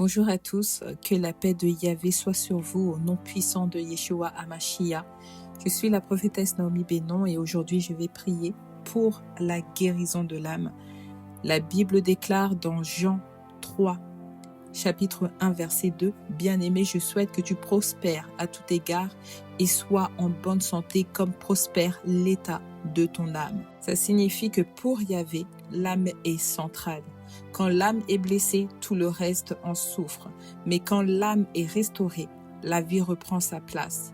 Bonjour à tous, que la paix de Yahvé soit sur vous au nom puissant de Yeshua HaMashiach. Je suis la prophétesse Naomi Bénon et aujourd'hui je vais prier pour la guérison de l'âme. La Bible déclare dans Jean 3, chapitre 1, verset 2, « Bien-aimé, je souhaite que tu prospères à tout égard et sois en bonne santé comme prospère l'état de ton âme. » Ça signifie que pour Yahvé, l'âme est centrale. Quand l'âme est blessée, tout le reste en souffre. Mais quand l'âme est restaurée, la vie reprend sa place.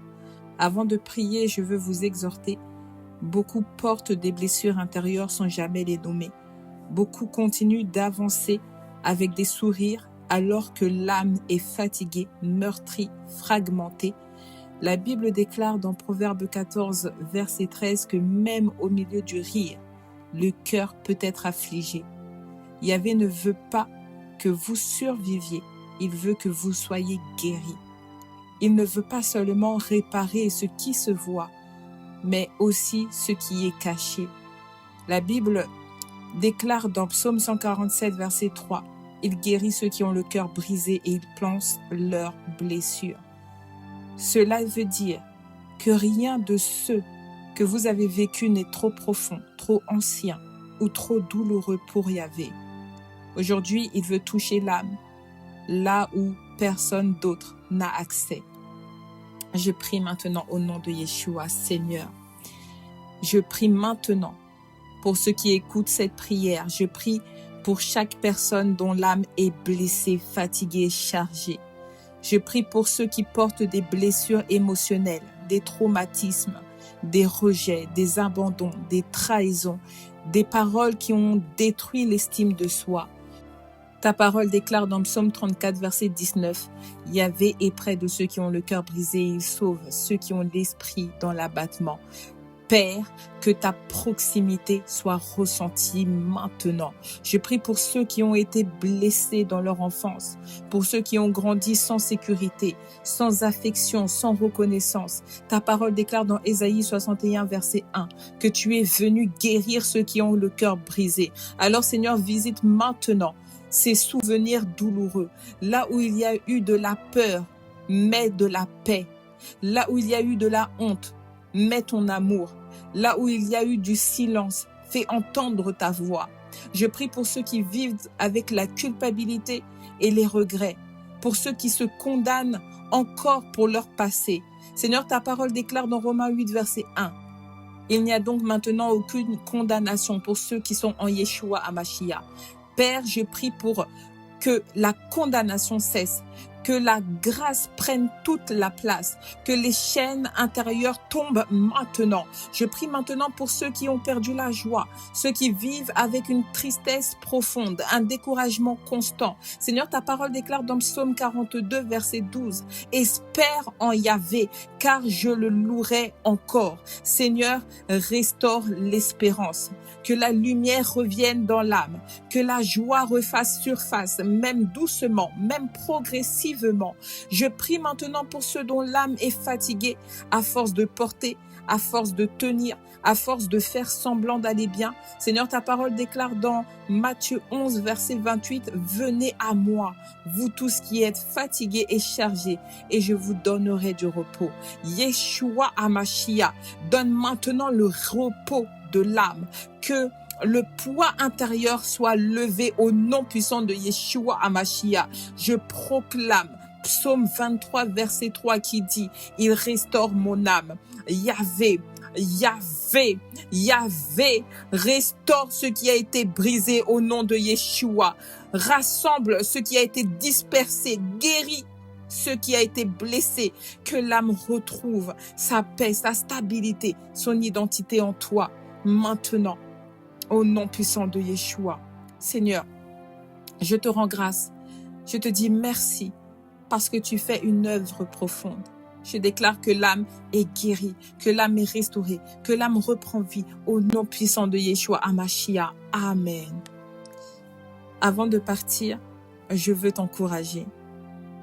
Avant de prier, je veux vous exhorter. Beaucoup portent des blessures intérieures sans jamais les nommer. Beaucoup continuent d'avancer avec des sourires alors que l'âme est fatiguée, meurtrie, fragmentée. La Bible déclare dans Proverbe 14, verset 13 que même au milieu du rire, le cœur peut être affligé. Yahvé ne veut pas que vous surviviez, il veut que vous soyez guéris. Il ne veut pas seulement réparer ce qui se voit, mais aussi ce qui est caché. La Bible déclare dans Psaume 147, verset 3, « Il guérit ceux qui ont le cœur brisé et il panse leurs blessures. » Cela veut dire que rien de ce que vous avez vécu n'est trop profond, trop ancien ou trop douloureux pour Yahvé. Aujourd'hui, il veut toucher l'âme, là où personne d'autre n'a accès. Je prie maintenant au nom de Yeshua, Seigneur. Je prie maintenant pour ceux qui écoutent cette prière. Je prie pour chaque personne dont l'âme est blessée, fatiguée, chargée. Je prie pour ceux qui portent des blessures émotionnelles, des traumatismes, des rejets, des abandons, des trahisons, des paroles qui ont détruit l'estime de soi. Ta parole déclare dans Psaume 34, verset 19, « Yahvé est près de ceux qui ont le cœur brisé, il sauve ceux qui ont l'esprit dans l'abattement. » Père, que ta proximité soit ressentie maintenant. Je prie pour ceux qui ont été blessés dans leur enfance, pour ceux qui ont grandi sans sécurité, sans affection, sans reconnaissance. Ta parole déclare dans Ésaïe 61, verset 1, que tu es venu guérir ceux qui ont le cœur brisé. Alors Seigneur, visite maintenant ces souvenirs douloureux. Là où il y a eu de la peur, mets de la paix. Là où il y a eu de la honte, mets ton amour. Là où il y a eu du silence, fais entendre ta voix. Je prie pour ceux qui vivent avec la culpabilité et les regrets, pour ceux qui se condamnent encore pour leur passé. Seigneur, ta parole déclare dans Romains 8, verset 1. Il n'y a donc maintenant aucune condamnation pour ceux qui sont en Yeshua HaMashiach. Père, je prie pour que la condamnation cesse, que la grâce prenne toute la place, que les chaînes intérieures tombent maintenant. Je prie maintenant pour ceux qui ont perdu la joie, ceux qui vivent avec une tristesse profonde, un découragement constant. Seigneur, ta parole déclare dans Psaume 42, verset 12, « Espère en Yahvé, car je le louerai encore. » Seigneur, restaure l'espérance, que la lumière revienne dans l'âme, que la joie refasse surface, même doucement, même progressivement. Je prie maintenant pour ceux dont l'âme est fatiguée à force de porter, à force de tenir, à force de faire semblant d'aller bien. Seigneur, ta parole déclare dans Matthieu 11, verset 28, « Venez à moi, vous tous qui êtes fatigués et chargés, et je vous donnerai du repos. » Yeshua HaMashiach donne maintenant le repos de l'âme, que le poids intérieur soit levé au nom puissant de Yeshua HaMashiach. Je proclame Psaume 23, verset 3 qui dit, « Il restaure mon âme. » Yahvé, Yahvé, Yahvé, restaure ce qui a été brisé au nom de Yeshua. Rassemble ce qui a été dispersé, guéris ce qui a été blessé, que l'âme retrouve sa paix, sa stabilité, son identité en toi, maintenant. Au nom puissant de Yeshua. Seigneur, je te rends grâce. Je te dis merci parce que tu fais une œuvre profonde. Je déclare que l'âme est guérie, que l'âme est restaurée, que l'âme reprend vie au nom puissant de Yeshua HaMashiach. Amen. Avant de partir, je veux t'encourager.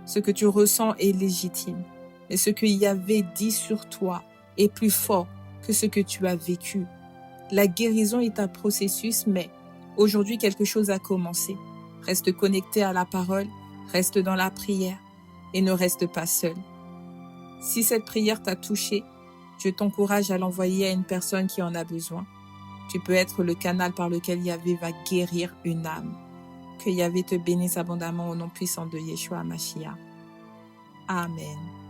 Ce que tu ressens est légitime, mais ce que Yahvé dit sur toi est plus fort que ce que tu as vécu. La guérison est un processus, mais aujourd'hui, quelque chose a commencé. Reste connecté à la parole Reste dans la prière et ne reste pas seul. Si cette prière t'a touché, je t'encourage à l'envoyer à une personne qui en a besoin. Tu peux être le canal par lequel Yahvé va guérir une âme. Que Yahvé te bénisse abondamment au nom puissant de Yeshua Mashiach. Amen.